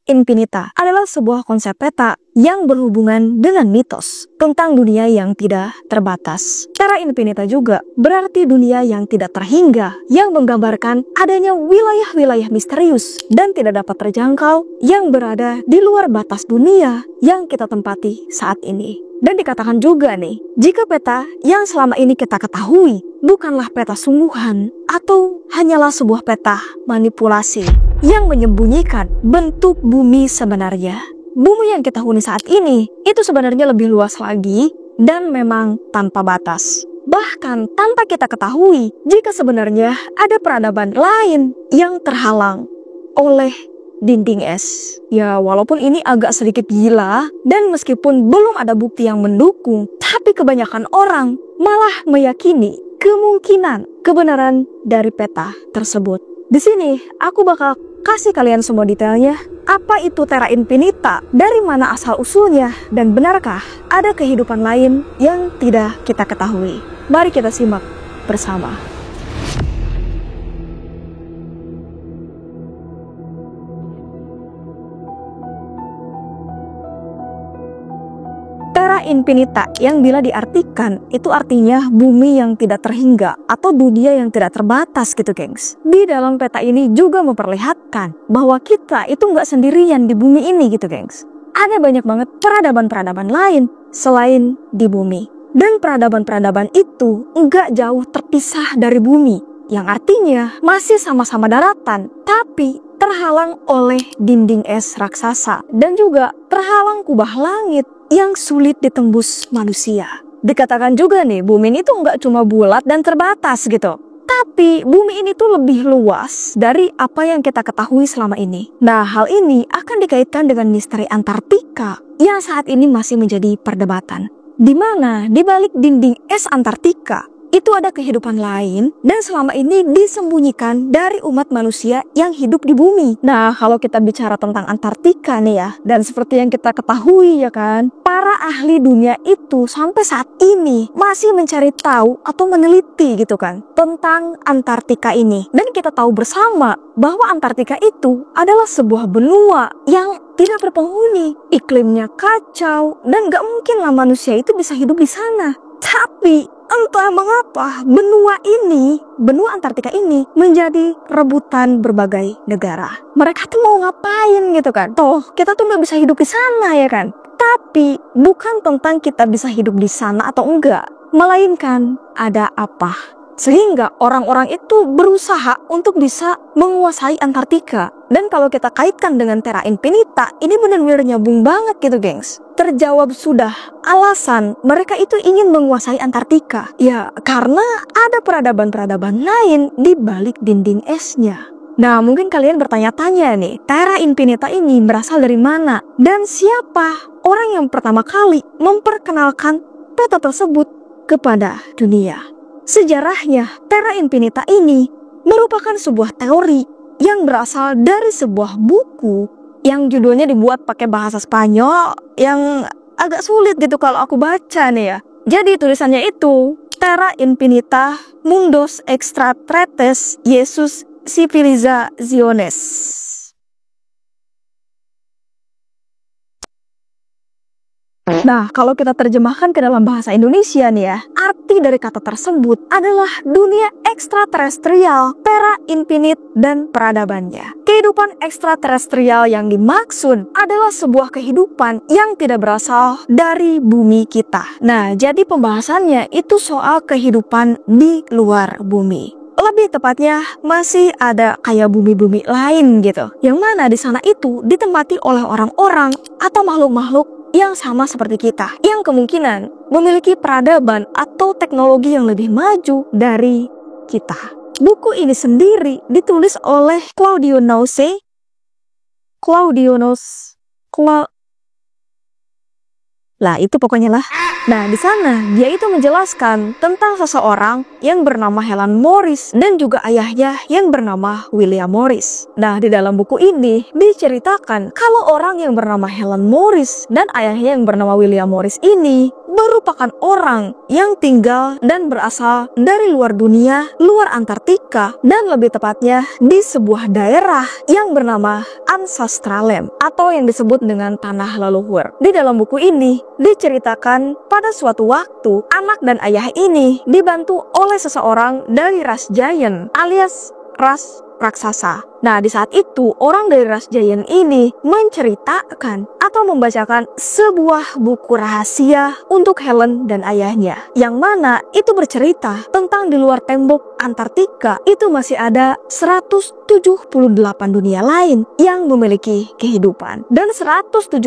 infinita adalah sebuah konsep peta yang berhubungan dengan mitos tentang dunia yang tidak terbatas. Terra infinita juga berarti dunia yang tidak terhingga, yang menggambarkan adanya wilayah-wilayah misterius dan tidak dapat terjangkau yang berada di luar batas dunia yang kita tempati saat ini. Dan dikatakan juga nih, jika peta yang selama ini kita ketahui bukanlah peta sungguhan atau hanyalah sebuah peta manipulasi yang menyembunyikan bentuk bumi sebenarnya. Bumi yang kita huni saat ini itu sebenarnya lebih luas lagi dan memang tanpa batas. Bahkan tanpa kita ketahui jika sebenarnya ada peradaban lain yang terhalang oleh dinding es. Ya, walaupun ini agak sedikit gila dan meskipun belum ada bukti yang mendukung, tapi kebanyakan orang malah meyakini kemungkinan kebenaran dari peta tersebut. Di sini aku bakal kasih kalian semua detailnya. Apa itu Terra Infinita? Dari mana asal usulnya? Dan benarkah ada kehidupan lain yang tidak kita ketahui? Mari kita simak bersama. Terra Infinita yang bila diartikan itu artinya bumi yang tidak terhingga atau dunia yang tidak terbatas gitu gengs. Di dalam peta ini juga memperlihatkan bahwa kita itu nggak sendirian di bumi ini gitu gengs. Ada banyak banget peradaban-peradaban lain selain di bumi. Dan peradaban-peradaban itu nggak jauh terpisah dari bumi. Yang artinya masih sama-sama daratan tapi terhalang oleh dinding es raksasa. Dan juga terhalang kubah langit yang sulit ditembus manusia. Dikatakan juga nih, bumi ini tuh nggak cuma bulat dan terbatas gitu. Tapi bumi ini tuh lebih luas dari apa yang kita ketahui selama ini. Nah, hal ini akan dikaitkan dengan misteri Antartika yang saat ini masih menjadi perdebatan. Di mana di balik dinding es Antartika itu ada kehidupan lain dan selama ini disembunyikan dari umat manusia yang hidup di bumi. Nah, kalau kita bicara tentang Antartika nih ya, dan seperti yang kita ketahui ya kan, para ahli dunia itu sampai saat ini masih mencari tahu atau meneliti gitu kan tentang Antartika ini. Dan kita tahu bersama bahwa Antartika itu adalah sebuah benua yang tidak berpenghuni, iklimnya kacau, dan gak mungkin lah manusia itu bisa hidup di sana. Tapi entah mengapa benua Antartika ini menjadi rebutan berbagai negara. Mereka tuh mau ngapain gitu kan? Toh kita tuh nggak bisa hidup di sana ya kan? Tapi bukan tentang kita bisa hidup di sana atau enggak, melainkan ada apa. Sehingga orang-orang itu berusaha untuk bisa menguasai Antartika. Dan kalau kita kaitkan dengan Terra Infinita, ini benar-benar nyambung banget gitu gengs. Terjawab sudah alasan mereka itu ingin menguasai Antartika. Ya, karena ada peradaban-peradaban lain di balik dinding esnya. Nah, mungkin kalian bertanya-tanya nih, Terra Infinita ini berasal dari mana? Dan siapa orang yang pertama kali memperkenalkan peta tersebut kepada dunia? Sejarahnya, Terra Infinita ini merupakan sebuah teori yang berasal dari sebuah buku yang judulnya dibuat pakai bahasa Spanyol yang agak sulit gitu kalau aku baca nih ya. Jadi tulisannya itu Terra Infinita Mundos Extraterrestres Jesus Civilizaciones. Nah, kalau kita terjemahkan ke dalam bahasa Indonesia nih ya, arti dari kata tersebut adalah dunia ekstraterestrial, Terra Infinite, dan peradabannya. Kehidupan ekstraterestrial yang dimaksud adalah sebuah kehidupan yang tidak berasal dari bumi kita. Nah, jadi pembahasannya itu soal kehidupan di luar bumi. Lebih tepatnya masih ada kayak bumi-bumi lain gitu, yang mana di sana itu ditempati oleh orang-orang atau makhluk-makhluk yang sama seperti kita, yang kemungkinan memiliki peradaban atau teknologi yang lebih maju dari kita. Buku ini sendiri ditulis oleh Claudio Noce. Lah itu pokoknya lah. Nah, di sana dia itu menjelaskan tentang seseorang yang bernama Helen Morris dan juga ayahnya yang bernama William Morris. Nah, di dalam buku ini diceritakan kalau orang yang bernama Helen Morris dan ayahnya yang bernama William Morris ini merupakan orang yang tinggal dan berasal dari luar dunia, luar Antartika, dan lebih tepatnya di sebuah daerah yang bernama Ancestralem atau yang disebut dengan tanah leluhur. Di dalam buku ini diceritakan pada suatu waktu anak dan ayah ini dibantu oleh seseorang dari ras Giant alias ras raksasa. Nah, di saat itu orang dari ras Giant ini menceritakan atau membacakan sebuah buku rahasia untuk Helen dan ayahnya, yang mana itu bercerita tentang di luar tembok Antartika itu masih ada 178 dunia lain yang memiliki kehidupan, dan 178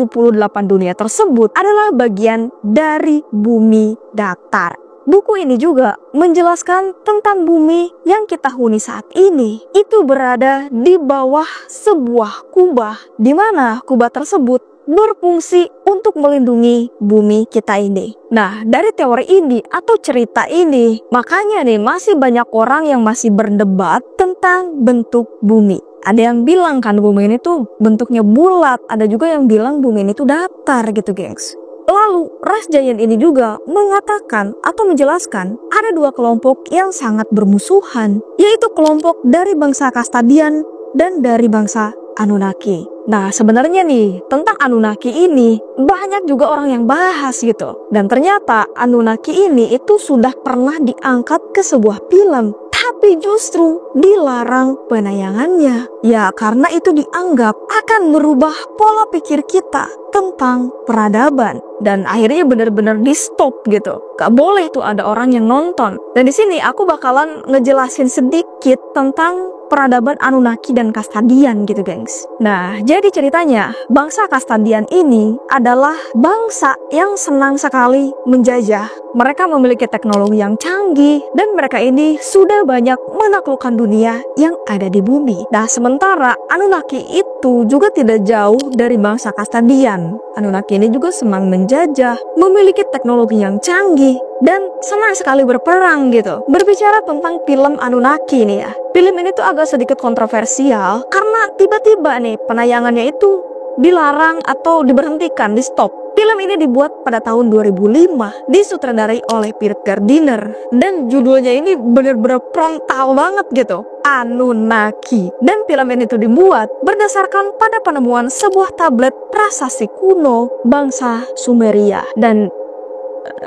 dunia tersebut adalah bagian dari bumi datar. Buku ini juga menjelaskan tentang bumi yang kita huni saat ini itu berada di bawah sebuah kubah, di mana kubah tersebut berfungsi untuk melindungi bumi kita ini. Nah, dari teori ini atau cerita ini, makanya nih masih banyak orang yang masih berdebat tentang bentuk bumi. Ada yang bilang kan bumi ini tuh bentuknya bulat, ada juga yang bilang bumi ini tuh datar gitu, gengs. Lalu, ras Giant ini juga mengatakan atau menjelaskan ada dua kelompok yang sangat bermusuhan, yaitu kelompok dari bangsa Kastadian dan dari bangsa Anunnaki. Nah, sebenarnya nih, tentang Anunnaki ini banyak juga orang yang bahas gitu. Dan ternyata Anunnaki ini itu sudah pernah diangkat ke sebuah film, tapi justru dilarang penayangannya. Ya, karena itu dianggap akan merubah pola pikir kita tentang peradaban. Dan akhirnya benar-benar di stop gitu. Gak boleh tuh ada orang yang nonton. Dan di sini aku bakalan ngejelasin sedikit tentang peradaban Anunnaki dan Kastadian gitu, gengs. Nah, jadi ceritanya bangsa Kastadian ini adalah bangsa yang senang sekali menjajah. Mereka memiliki teknologi yang canggih dan mereka ini sudah banyak menaklukkan dunia yang ada di bumi. Nah, sementara Anunnaki itu juga tidak jauh dari bangsa Kastadian. Anunnaki ini juga senang menjajah, memiliki teknologi yang canggih, dan senang sekali berperang gitu. Berbicara tentang film Anunnaki nih ya, film ini tuh agak sedikit kontroversial karena tiba-tiba nih penayangannya itu dilarang atau diberhentikan, di stop. Film ini dibuat pada tahun 2005, disutradarai oleh Peter Gardiner, dan judulnya ini bener-bener frontal banget gitu, Anunnaki. Dan film ini tuh dibuat berdasarkan pada penemuan sebuah tablet prasasti kuno bangsa Sumeria, dan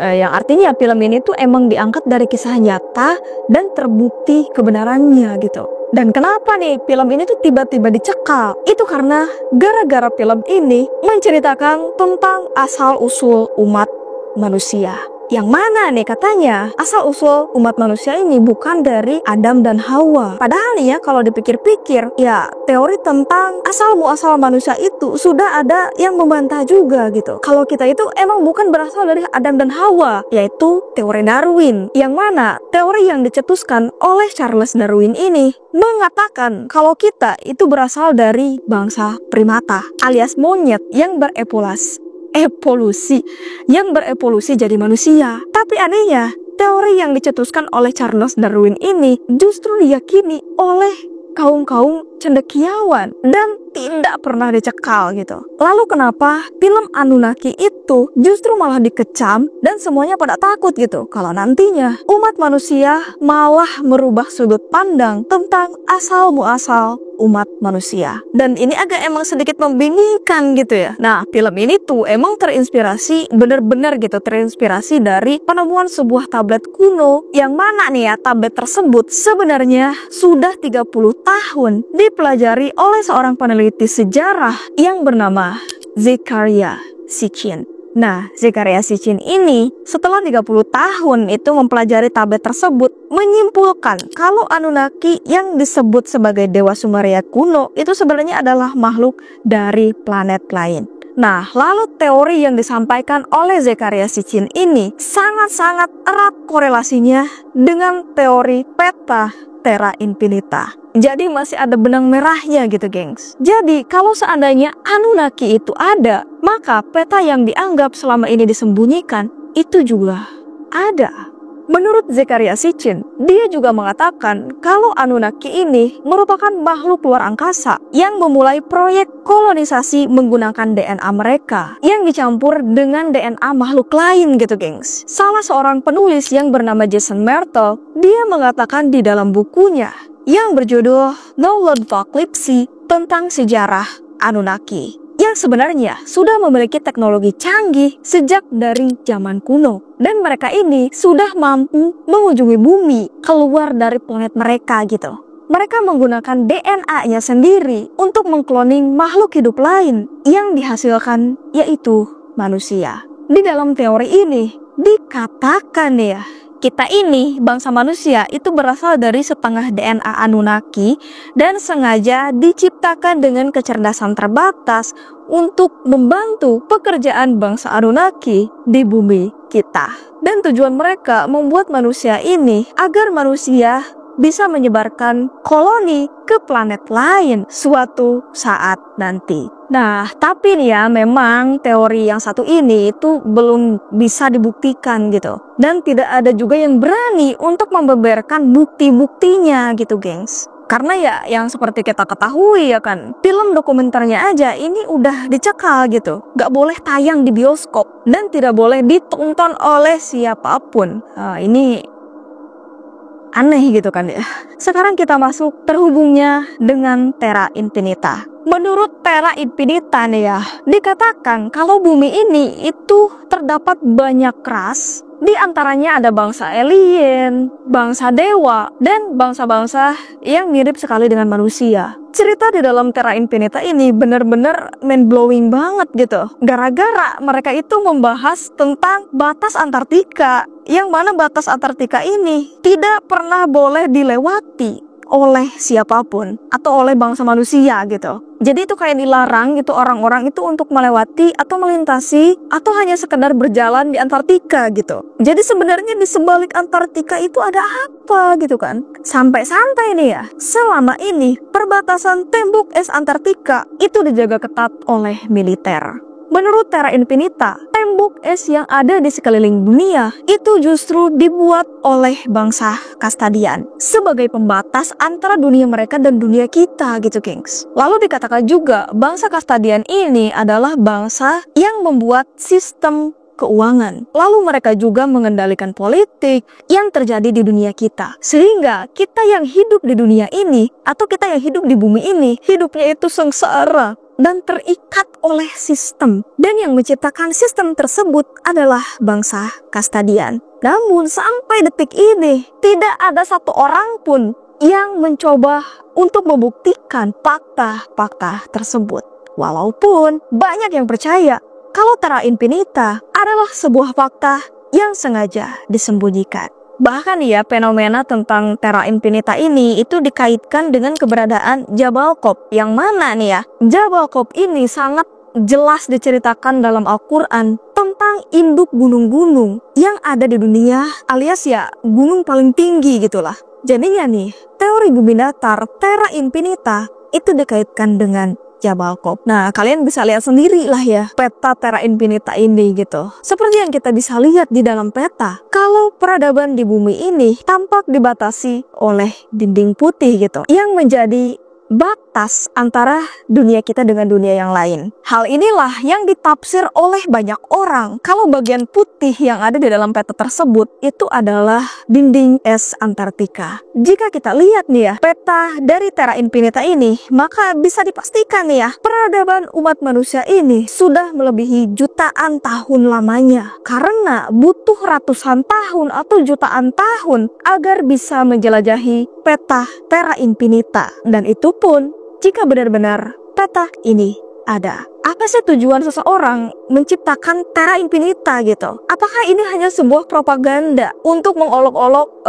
yang artinya film ini tuh emang diangkat dari kisah nyata dan terbukti kebenarannya gitu. Dan kenapa nih film ini tuh tiba-tiba dicekal? Itu karena gara-gara film ini menceritakan tentang asal-usul umat manusia. Yang mana nih katanya asal-usul umat manusia ini bukan dari Adam dan Hawa. Padahal nih ya, kalau dipikir-pikir, ya teori tentang asal-muasal manusia itu sudah ada yang membantah juga gitu. Kalau kita itu emang bukan berasal dari Adam dan Hawa, yaitu teori Darwin. Yang mana teori yang dicetuskan oleh Charles Darwin ini mengatakan kalau kita itu berasal dari bangsa primata alias monyet yang berevolusi jadi manusia. Tapi anehnya, teori yang dicetuskan oleh Charles Darwin ini justru diyakini oleh kaum-kaum cendekiawan dan tidak pernah dicekal gitu. Lalu kenapa film Anunnaki itu justru malah dikecam dan semuanya pada takut gitu kalau nantinya umat manusia malah merubah sudut pandang tentang asal-muasal umat manusia. Dan ini agak emang sedikit membingungkan gitu ya. Nah, film ini tuh emang terinspirasi bener-bener gitu, terinspirasi dari penemuan sebuah tablet kuno, yang mana nih ya, tablet tersebut sebenarnya sudah 30 tahun dipelajari oleh seorang peneliti sejarah yang bernama Zecharia Sitchin. Nah, Zecharia Sitchin ini setelah 30 tahun itu mempelajari tablet tersebut menyimpulkan kalau Anunnaki yang disebut sebagai Dewa Sumeria kuno itu sebenarnya adalah makhluk dari planet lain. Nah, lalu teori yang disampaikan oleh Zecharia Sitchin ini sangat-sangat erat korelasinya dengan teori peta Terra Infinita. Jadi masih ada benang merahnya gitu, gengs. Jadi kalau seandainya Anunnaki itu ada, maka peta yang dianggap selama ini disembunyikan itu juga ada. Menurut Zecharia Sitchin, dia juga mengatakan kalau Anunnaki ini merupakan makhluk luar angkasa yang memulai proyek kolonisasi menggunakan DNA mereka yang dicampur dengan DNA makhluk lain gitu gengs. Salah seorang penulis yang bernama Jason Mertel, dia mengatakan di dalam bukunya yang berjudul Knowledge Apocalypse tentang sejarah Anunnaki, yang sebenarnya sudah memiliki teknologi canggih sejak dari zaman kuno. Dan mereka ini sudah mampu mengunjungi bumi keluar dari planet mereka gitu. Mereka menggunakan DNA-nya sendiri untuk mengkloning makhluk hidup lain yang dihasilkan yaitu manusia. Di dalam teori ini dikatakan ya, kita ini, bangsa manusia, itu berasal dari setengah DNA Anunnaki dan sengaja diciptakan dengan kecerdasan terbatas untuk membantu pekerjaan bangsa Anunnaki di bumi kita. Dan tujuan mereka membuat manusia ini agar manusia bisa menyebarkan koloni ke planet lain suatu saat nanti. Nah, tapi nih ya, memang teori yang satu ini itu belum bisa dibuktikan gitu. Dan tidak ada juga yang berani untuk membeberkan bukti-buktinya gitu, gengs. Karena ya, yang seperti kita ketahui ya kan, film dokumenternya aja ini udah dicekal gitu. Gak boleh tayang di bioskop dan tidak boleh ditonton oleh siapapun. Ini aneh gitu kan ya. Sekarang kita masuk terhubungnya dengan Terra Infinita. Menurut Terra Infinita nih ya, dikatakan kalau bumi ini itu terdapat banyak ras. Di antaranya ada bangsa alien, bangsa dewa, dan bangsa-bangsa yang mirip sekali dengan manusia. Cerita di dalam Terra Infinita ini benar-benar mind-blowing banget gitu. Gara-gara mereka itu membahas tentang batas Antartika, yang mana batas Antartika ini tidak pernah boleh dilewati oleh siapapun atau oleh bangsa manusia gitu. Jadi itu kayak dilarang gitu orang-orang itu untuk melewati atau melintasi atau hanya sekedar berjalan di Antartika gitu. Jadi sebenarnya di sebalik Antartika itu ada apa gitu kan? Sampai-sampai nih ya, selama ini perbatasan tembok es Antartika itu dijaga ketat oleh militer. Menurut Terra Infinita, tembok es yang ada di sekeliling dunia itu justru dibuat oleh bangsa Kastadian sebagai pembatas antara dunia mereka dan dunia kita gitu, gengs. Lalu dikatakan juga bangsa Kastadian ini adalah bangsa yang membuat sistem keuangan. Lalu mereka juga mengendalikan politik yang terjadi di dunia kita. Sehingga kita yang hidup di dunia ini atau kita yang hidup di bumi ini, hidupnya itu sengsara dan terikat oleh sistem. Dan yang menciptakan sistem tersebut adalah bangsa Kastadian. Namun sampai detik ini tidak ada satu orang pun yang mencoba untuk membuktikan fakta-fakta tersebut. Walaupun banyak yang percaya kalau Terra Infinita adalah sebuah fakta yang sengaja disembunyikan. Bahkan ya, fenomena tentang Terra Infinita ini itu dikaitkan dengan keberadaan Jabal Qop, yang mana nih ya, Jabal Qop ini sangat jelas diceritakan dalam Al-Quran tentang induk gunung-gunung yang ada di dunia, alias ya gunung paling tinggi gitulah. Jadinya nih, teori bumi datar Terra Infinita itu dikaitkan dengan Jabal Qop. Nah, kalian bisa lihat sendiri lah ya peta Terra Infinita ini gitu. Seperti yang kita bisa lihat di dalam peta, kalau peradaban di bumi ini tampak dibatasi oleh dinding putih gitu, yang menjadi batas antara dunia kita dengan dunia yang lain. Hal inilah yang ditafsir oleh banyak orang kalau bagian putih yang ada di dalam peta tersebut itu adalah dinding es Antartika. Jika kita lihat nih ya peta dari Terra Infinita ini, maka bisa dipastikan nih ya peradaban umat manusia ini sudah melebihi jutaan tahun lamanya, karena butuh ratusan tahun atau jutaan tahun agar bisa menjelajahi peta Terra Infinita. Dan itu pun jika benar-benar peta ini ada. Apa sih tujuan seseorang menciptakan Terra Infinita gitu? Apakah ini hanya sebuah propaganda untuk mengolok-olok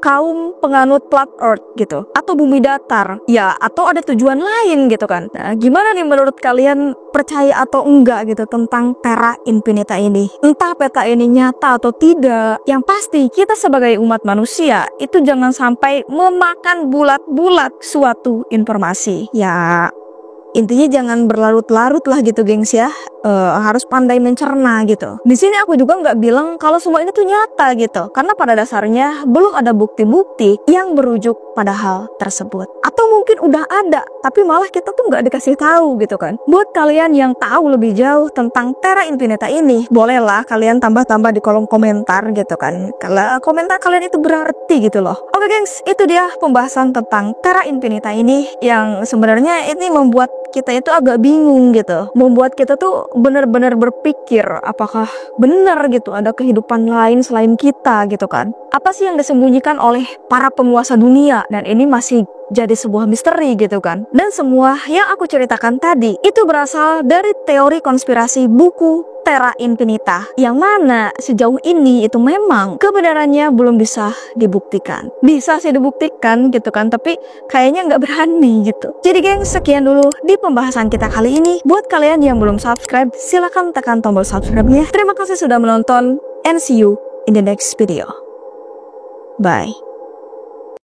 kaum penganut flat earth gitu? Atau bumi datar? Ya, atau ada tujuan lain gitu kan? Nah, gimana nih menurut kalian, percaya atau enggak gitu tentang Terra Infinita ini? Entah peta ini nyata atau tidak, yang pasti kita sebagai umat manusia itu jangan sampai memakan bulat-bulat suatu informasi. Ya, intinya jangan berlarut-larut lah gitu, gengs ya. harus pandai mencerna gitu. Di sini aku juga nggak bilang kalau semua ini tuh nyata gitu, karena pada dasarnya belum ada bukti-bukti yang berujuk pada hal tersebut. Atau mungkin udah ada, tapi malah kita tuh nggak dikasih tahu gitu kan. Buat kalian yang tahu lebih jauh tentang Terra Infinita ini, bolehlah kalian tambah-tambah di kolom komentar gitu kan. Kalau komentar kalian itu berarti gitu loh. Oke gengs, itu dia pembahasan tentang Terra Infinita ini yang sebenarnya ini membuat kita itu agak bingung gitu, membuat kita tuh benar-benar berpikir apakah benar gitu ada kehidupan lain selain kita gitu kan. Apa sih yang disembunyikan oleh para penguasa dunia, dan ini masih jadi sebuah misteri gitu kan. Dan semua yang aku ceritakan tadi itu berasal dari teori konspirasi buku Terra Infinita, yang mana sejauh ini itu memang kebenarannya belum bisa dibuktikan. Bisa sih dibuktikan gitu kan, tapi kayaknya nggak berani gitu. Jadi geng, sekian dulu di pembahasan kita kali ini. Buat kalian yang belum subscribe, silahkan tekan tombol subscribe-nya. Terima kasih sudah menonton, and see you in the next video. Bye.